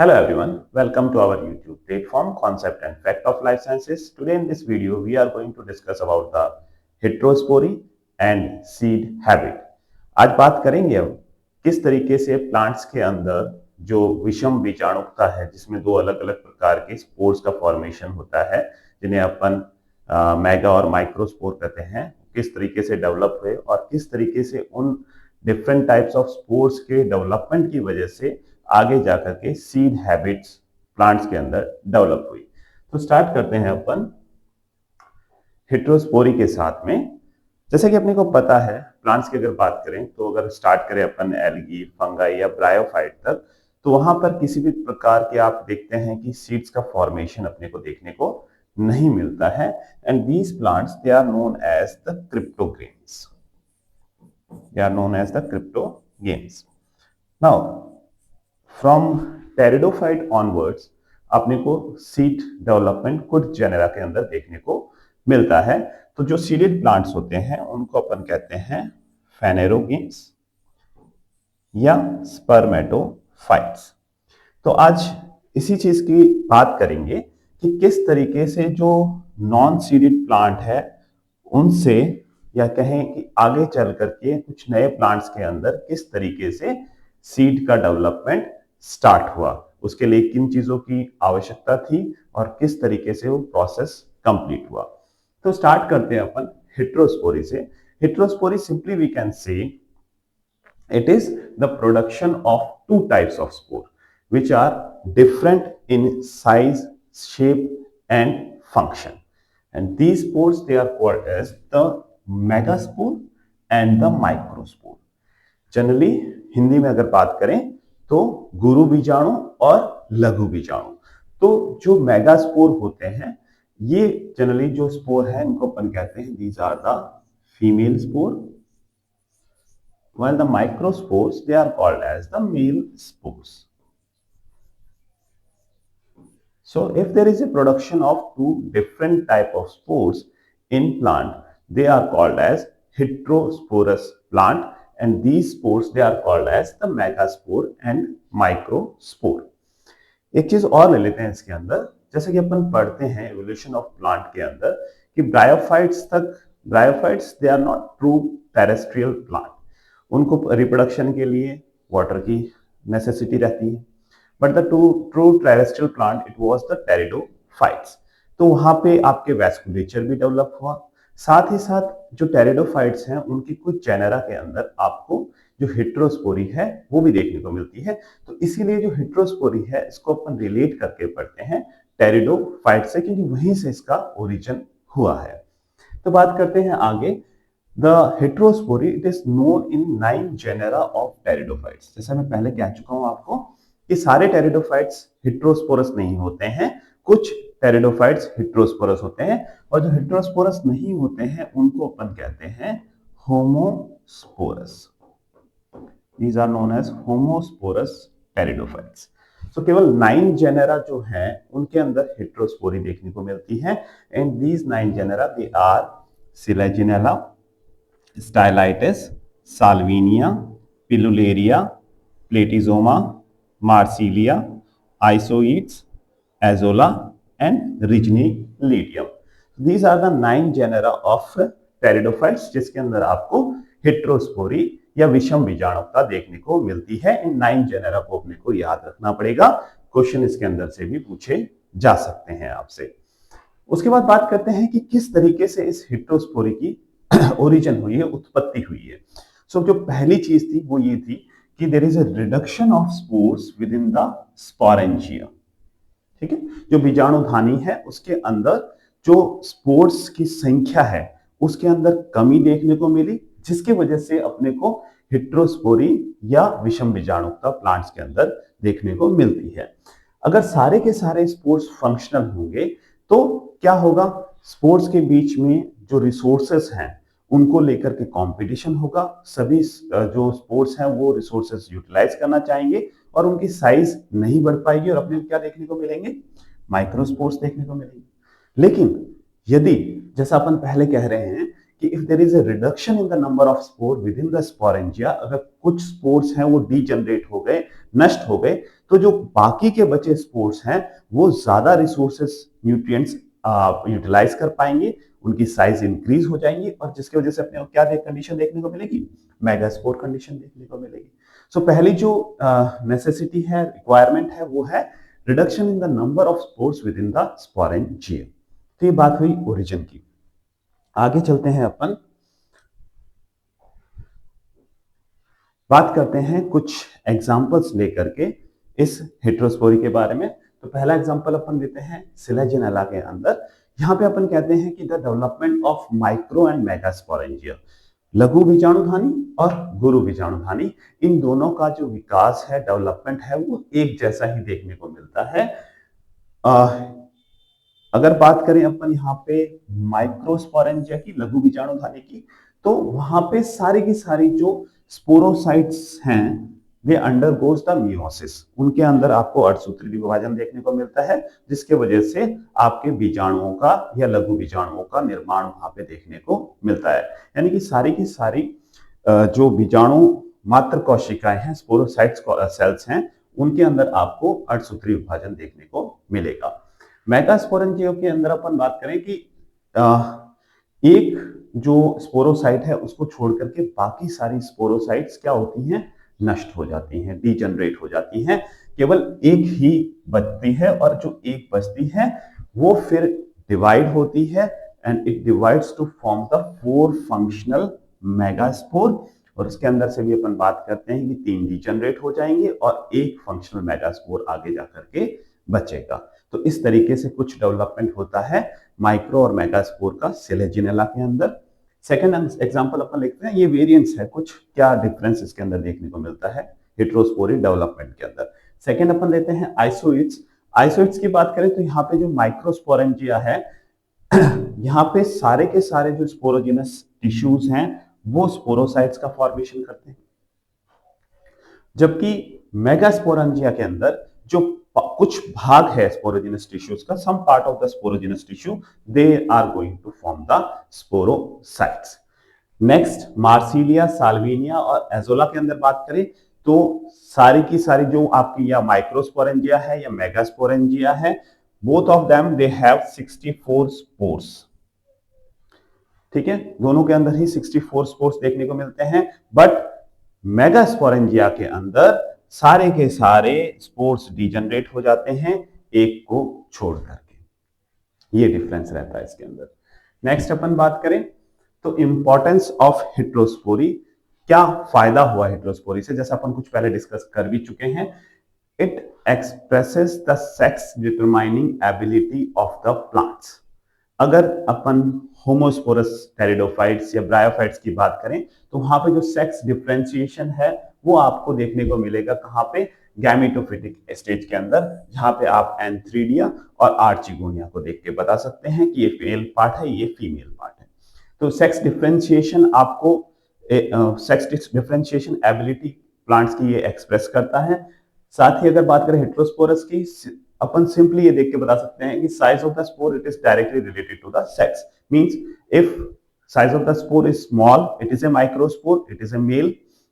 Hello everyone, welcome to our YouTube platform Concept and Fact of Life Sciences. Today in this video we are going to discuss about the heterospory and seed habit. आज बात करेंगे अब किस तरीके से plants के अंदर जो विषम बीजाणुकता है जिसमें दो अलग अलग प्रकार के स्पोर्स का फॉर्मेशन होता है जिन्हें अपन मेगा और माइक्रोस्पोर कहते हैं, किस तरीके से डेवलप हुए और किस तरीके से उन डिफरेंट टाइप्स ऑफ स्पोर्स के डेवलपमेंट की वजह से आगे जाकर के सीड हैबिट्स प्लांट्स के अंदर डेवलप हुई। तो स्टार्ट करते हैं अपन हेटेरोस्पोरी के साथ में। जैसे कि अपने को पता है प्लांट्स की अगर बात करें तो अगर स्टार्ट करें अपन एल्गी, फंगाई या ब्रायोफाइट तक, तो वहां पर किसी भी प्रकार के आप देखते हैं कि सीड्स का फॉर्मेशन अपने को देखने को नहीं मिलता है। And these plants they are known as the cryptogams. They are known as the cryptogams. Now from pteridophyte onwards अपने को सीड डेवलपमेंट कुछ जेनेरा के अंदर देखने को मिलता है। तो जो सीडेड प्लांट्स होते हैं उनको अपन कहते हैं फेनेरोगेम्स या स्पर्मेटोफाइट्स। तो आज इसी चीज की बात करेंगे कि किस तरीके से जो नॉन सीडेड प्लांट है उनसे, या कहें कि आगे चल करके कुछ नए प्लांट्स के अंदर किस तरीके से सीड का डेवलपमेंट स्टार्ट हुआ, उसके लिए किन चीजों की आवश्यकता थी और किस तरीके से वो प्रोसेस कंप्लीट हुआ। तो स्टार्ट करते हैं अपन हेटेरोस्पोरी से। Heterospory simply we can say it is the production of two types of spore which are different in size, shape and function, and these spores they are called as the megaspore and the microspore. Generally Hindi में अगर बात करें तो गुरु बीजाणु और लघु बीजाणु। तो जो मेगास्पोर होते हैं ये जनरली जो स्पोर है इनको अपन कहते हैं these are the female spore, while the microspores they are called as the male spores. So if there is a production of two different type of spores in plant, they are called as heterosporous plant, and these spores they are called as the megaspore and microspore. एक चीज और ले लेते हैं इसके अंदर, जैसे कि अपन पढ़ते हैं एवोल्यूशन ऑफ प्लांट के अंदर कि bryophytes they are not true terrestrial plant. उनको रिप्रोडक्शन के लिए वाटर की नेसेसिटी रहती है, but the true terrestrial plant it was the pteridophytes. तो वहां पे आपके वैस्कुलेचर भी डेवलप हुआ। साथ ही साथ जो टेरिडोफाइट्स हैं उनकी कुछ जेनेरा के अंदर आपको जो हेटेरोस्पोरी है वो भी देखने को मिलती है। तो इसीलिए जो हेटेरोस्पोरी है इसको अपन रिलेट करके पढ़ते हैं टेरिडोफाइट से, क्योंकि वहीं से इसका ओरिजिन हुआ है। तो बात करते हैं आगे। The heterospory it is known in 9 genera of pteridophytes. जैसे मैं पहले कह चुका हूं आपको कि सारे टेरिडोफाइट्स हेटेरोस्पोरस नहीं होते हैं, कुछ टेरिडोफाइट्स हेटेरोस्पोरस होते हैं, और जो हेटेरोस्पोरस नहीं होते हैं उनको अपन कहते हैं homosporous. These are known as homosporous pteridophytes. So केवल 9 जेनेरा जो हैं उनके अंदर हेटेरोस्पोरी देखने को मिलती है, and these 9 genera they are Selaginella, Stylites, Salvinia, Pilularia, Platyzoma, Marsilea, Isoetes, Azolla and Regnellidium. These are the 9 genera of pteridophytes जिसके अंदर आपको हेटेरोस्पोरी या विषम बीजाणुकता देखने को मिलती है। इन 9 जेनेरा को अपने को याद रखना पड़ेगा, क्वेश्चन इसके अंदर से भी पूछे जा सकते हैं आपसे। उसके बाद बात करते हैं कि किस तरीके से इस हेटेरोस्पोरी की ओरिजिन हुई है, उत्पत्ति हुई है। सो जो पहली चीज थी वो ये थी कि there is a reduction of spores within the sporangia. ठीक है, जो बीजाणुधानी है उसके अंदर जो स्पोर्स की संख्या है उसके अंदर कमी देखने को मिली, जिसकी वजह से अपने को हेटेरोस्पोरी या विषम बीजाणुकता प्लांट्स के अंदर देखने को मिलती है। अगर सारे के सारे स्पोर्स फंक्शनल होंगे तो क्या होगा, स्पोर्स के बीच में जो रिसोर्सेस हैं उनको लेकर के कंपटीशन होगा। सभी जो स्पोर्स हैं वो रिसोर्सेस यूटिलाइज करना चाहेंगे और उनकी साइज नहीं बढ़ पाएगी और अपने क्या देखने को मिलेंगे, माइक्रोस्पोर्स देखने को मिलेंगे। लेकिन यदि जैसा अपन पहले कह रहे हैं कि if there is a reduction in the number of spore within the sporangia, अगर कुछ स्पोर्स हैं वो डीजनरेट हो गए, नष्ट हो गए, तो जो बाकी के बचे स्पोर्स हैं वो ज्यादा रिसोर्सेस न्यूट्रिएंट्स यूटिलाइज कर पाएंगे, उनकी साइज इंक्रीज हो जाएंगी और जिसकी वजह से अपने को क्या कंडीशन देखने को मिलेगी, मेगास्पोर कंडीशन देखने को मिलेगी। सो पहली जो नेसेसिटी है, रिक्वायरमेंट है, वो है reduction in the number of spores within the sporangium. तो ये बात हुई ओरिजिन की। आगे चलते हैं अपन, बात करते हैं कुछ एग्जांपल्स लेकर के इस हेटेरोस्पोरी के बारे में। तो पहला एग्जांपल अपन लेते हैं सिलेजिनेला के अंदर। यहाँ पे अपन कहते हैं कि the development of micro and megasporangia, लघु बीजाणुधानी और गुरु बीजाणुधानी, इन दोनों का जो विकास है, डेवलपमेंट है, वो एक जैसा ही देखने को मिलता है। अगर बात करें अपन यहाँ पे माइक्रोस्पोरेंजिया की, लघु बीजाणुधानी की, तो वहां पे सारी की सारी जो स्पोरोसाइट्स हैं वे अंडरगोज द मियोसिस, उनके अंदर आपको अर्धसूत्री विभाजन देखने को मिलता है, जिसके वजह से आपके बीजाणुओं का या लघु बीजाणुओं का निर्माण वहां पे देखने को मिलता है। यानी कि सारी की सारी जो बीजाणु मात्र कोशिकाएं हैं, स्पोरोसाइट्स सेल्स हैं, उनके अंदर आपको अर्धसूत्री विभाजन देखने को मिलेगा। मेगास्पोरेंजिया के अंदर अपन बात करें कि एक जो स्पोरोसाइट है उसको छोड़ करके बाकी सारी स्पोरोसाइट्स क्या होती हैं, नष्ट हो जाती हैं, डीजनरेट हो जाती हैं, केवल एक ही बचती है और जो एक बचती है वो फिर डिवाइड होती है and it divides to form the 4 functional megaspore. और उसके अंदर से भी अपन बात करते हैं कि 3 डीजनरेट हो जाएंगे और एक फंक्शनल मेगास्पोर आगे जाकर के बचेगा। तो इस तरीके से कुछ डेवलपमेंट होता है माइक्रो और मेगास्पोर का सिलेजिनेला के अंदर। सेकेंड एग्जांपल अपन लिखते हैं, ये वेरिएंट्स है, कुछ क्या डिफरेंस इसके अंदर देखने को मिलता है हेटेरोस्पोरी डेवलपमेंट के अंदर। सेकेंड अपन लेते हैं आइसोइड्स। आइसोइड्स की बात करें तो यहाँ पे जो माइक्रोस्पोरेंजिया है यहाँ पे सारे के सारे जो स्पोरोजिनस टिश्यूज हैं वो स्पोरोसाइट्स का फॉर्मेशन करते हैं, जबकि मेगास्पोरेंजिया के अंदर जो कुछ भाग है स्पोरोजिनस टिश्यूज का, some part of the sporogenous tissue, they are going to form the sporocytes. Next Marsilea, Salvinia और एजोला के अंदर बात करें तो सारी की सारी जो आपकी या माइक्रोस्पोरेंजिया है या मेगास्पोरेंजिया है, both of them they have 64 spores. ठीक है, दोनों के अंदर ही 64 स्पोर्स देखने को मिलते हैं, बट मेगास्पोरेंजिया के अंदर सारे के सारे स्पोर्स डीजनरेट हो जाते हैं एक को छोड़ करके। ये डिफरेंस रहता है इसके अंदर। नेक्स्ट अपन बात करें तो इंपॉर्टेंस ऑफ हेटेरोस्पोरी, क्या फायदा हुआ हेटेरोस्पोरी से, जैसा अपन कुछ पहले डिस्कस कर भी चुके हैं। It expresses the sex determining ability of the plants. अगर अपन होमोस्पोरस टेरिडोफाइट्स या ब्रायोफाइट्स की बात करें तो वहां पे जो सेक्स डिफरेंशिएशन है वो आपको देखने को मिलेगा कहां पे, गैमेटोफिटिक स्टेज के अंदर, जहां पे आप एंथ्रीडिया और आर्चिगोनिया को देख के बता सकते हैं कि ये मेल पार्ट है, ये फीमेल पार्ट है। तो सेक्स डिफरेंशिएशन आपको सेक्स डिफरेंशिएशन एबिलिटी प्लांट्स की ये एक्सप्रेस करता है। साथ ही अगर बात करें हेटेरोस्पोरस की, अपन सिंपली ये देख के बता सकते हैं कि size of the spore it is directly related to the sex. Means if size of the spore is small, it is a microspore, it is a male,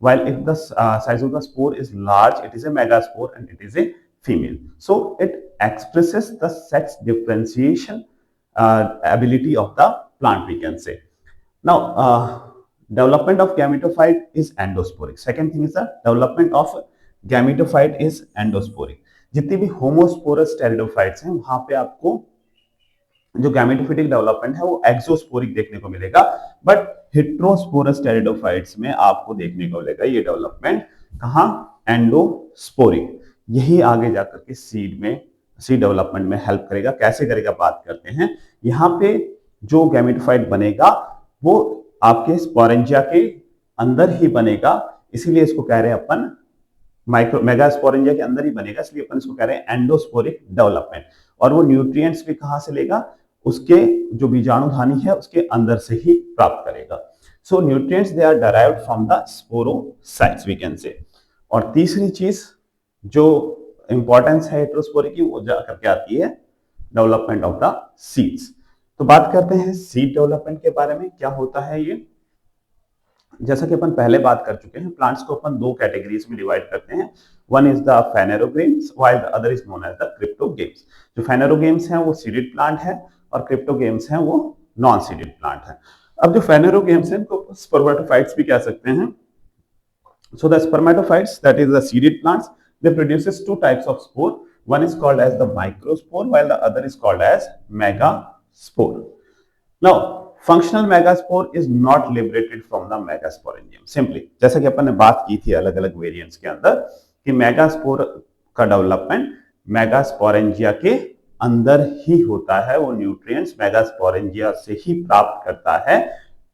while if the size of the spore is large, it is a megaspore and it is a female. So it expresses the sex differentiation ability of the plant, we can say. Now development of gametophyte is endosporic. Second thing is the development of gametophyte is endosporic. जितनी भी homosporous pteridophytes हैं वहां पे आपको जो gametophytic development है वो एक्सोस्पोरिक देखने को मिलेगा, बट हेटेरोस्पोरस टेरिडोफाइट्स में आपको देखने को मिलेगा ये डेवलपमेंट कहां, एंडोस्पोरिक। यही आगे जाकर के सीड डेवलपमेंट में हेल्प करेगा। कैसे करेगा बात करते हैं। यहाँ पे जो गैमेटोफाइट बनेगा वो आपके स्पोरेंजिया के अंदर ही बनेगा, इसीलिए इसको कह रहे हैं अपन मेगास्पोरेंजिया के अंदर ही बनेगा, इसलिए अपन इसको कह रहे हैं एंडोस्पोरिक डेवलपमेंट। और वो न्यूट्रिएंट्स भी कहां से लेगा, उसके जो बीजाणुधानी है उसके अंदर से ही प्राप्त करेगा। So nutrients they are derived from the sporocytes, we can say. और तीसरी चीज जो इंपॉर्टेंस है हेटेरोस्पोरी की, वो जाकर के आती है डेवलपमेंट ऑफ द सीड्स। तो बात करते हैं सीड डेवलपमेंट के बारे में, क्या होता है ये। जैसा कि अपन पहले बात कर चुके हैं, प्लांट्स को अपन 2 कैटेगरीज में डिवाइड करते हैं। One is the phanerogames while the other is known as the cryptogames. जो phanerogames हैं वो seeded plant है और cryptogames हैं वो नॉन सीडेड प्लांट है. अब जो phanerogames हैं इनको spermatophytes भी कह सकते हैं. So the spermatophytes, that is the seeded plants, they produces two types of spore. One is called as the microspore while the other is called as megaspore. Now functional megaspore is not liberated from the megasporangium. Simply जैसा कि अपन ने बात की थी अलग अलग variants के अंदर कि मेगास्पोर का डेवलपमेंट मेगास्पोरेंजिया के अंदर ही होता है, वो न्यूट्रिएंट्स मेगास्पोरेंजिया से ही प्राप्त करता है,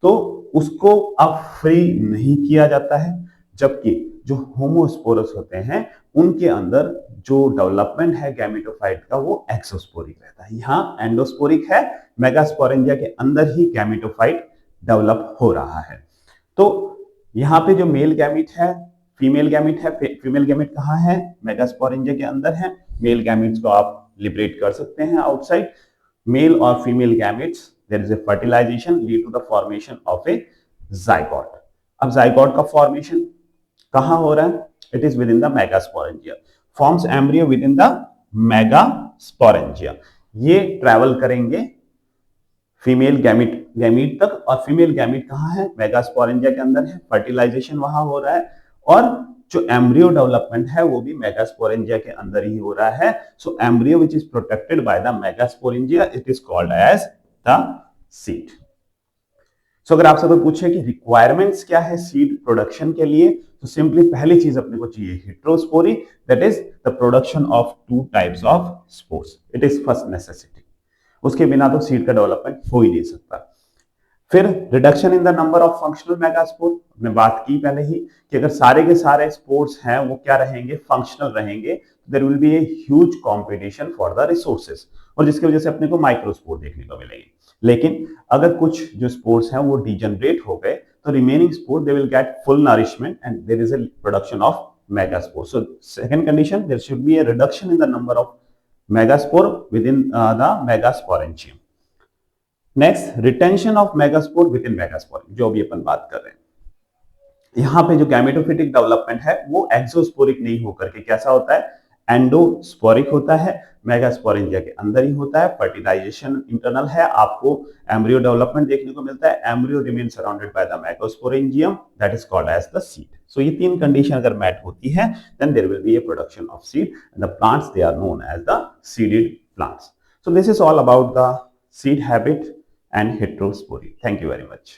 तो उसको अब फ्री नहीं किया जाता है. जबकि जो होमोस्पोरस होते हैं उनके अंदर जो डेवलपमेंट है गैमेटोफाइट का वो एक्सोस्पोरिक रहता है. यहाँ एंडोस्पोरिक है, मेगास्पोरेंजिया के अंदर ही गैमेटोफाइट डेवलप हो रहा है. तो यहाँ पे जो मेल गैमेट है, फीमेल गैमेट है, फीमेल गैमेट कहाँ है? मेगास्पोरेंजिया के अंदर है. मेल गैमेट्स को आप लिबरेट कर सकते हैं आउटसाइड. मेल और female gametes there is a fertilization lead to the formation of a zygote. अब जाइगोट का फॉर्मेशन कहां हो रहा है? It is within the megasporangia, forms embryo within the megasporangia. ये ट्रैवल करेंगे फीमेल गैमीट तक और फीमेल गैमीट कहां है? मेगास्पोरेंजिया के अंदर है. फर्टिलाइजेशन वहां हो रहा है और जो एम्ब्रियो डेवलपमेंट है वो भी मेगास्पोरेंजिया के अंदर ही हो रहा है. So embryo which is protected by the megasporangia, it is called as the seed. So अगर आपसे कोई पूछे कि रिक्वायरमेंट्स क्या है सीड प्रोडक्शन के लिए, तो सिंपली पहली चीज अपने को चाहिए heterospory, that is the production of two types of spores. It is first necessity. उसके बिना तो सीड का डेवलपमेंट हो ही नहीं सकता. फिर reduction in the number of functional megaspore. हमने बात की पहले ही कि अगर सारे के सारे स्पोर्स हैं वो क्या रहेंगे? फंक्शनल रहेंगे. There will be a huge competition for the resources और जिसकी वजह से अपने को माइक्रोस्पोर देखने को मिलेंगे. लेकिन अगर कुछ जो स्पोर्स हैं वो डिजनरेट हो गए तो remaining spore they will get full nourishment and there is a production of megaspore. So second condition, there should be a reduction in the number of megaspore within the megasporangium. Next, retention of megaspore within megaspore, जो अभी अपन बात कर रहे हैं. यहाँ पे जो gametophytic development है वो एक्सोस्पोरिक नहीं होकर के कैसा होता है? एंडोस्पोरिक होता है. मेगास्पोरेंजिया के अंदर ही होता है. फर्टिलाइजेशन इंटरनल है, आपको एम्ब्रियो डेवलपमेंट देखने को मिलता है. Embryo remain surrounded by the megasporangium, that is called as the seed. So ये तीन कंडीशन अगर मैट होती है then there will be a production of seed and the plants they are known as the seeded plants. So this is all about the seed habit and heterospory. Thank you very much.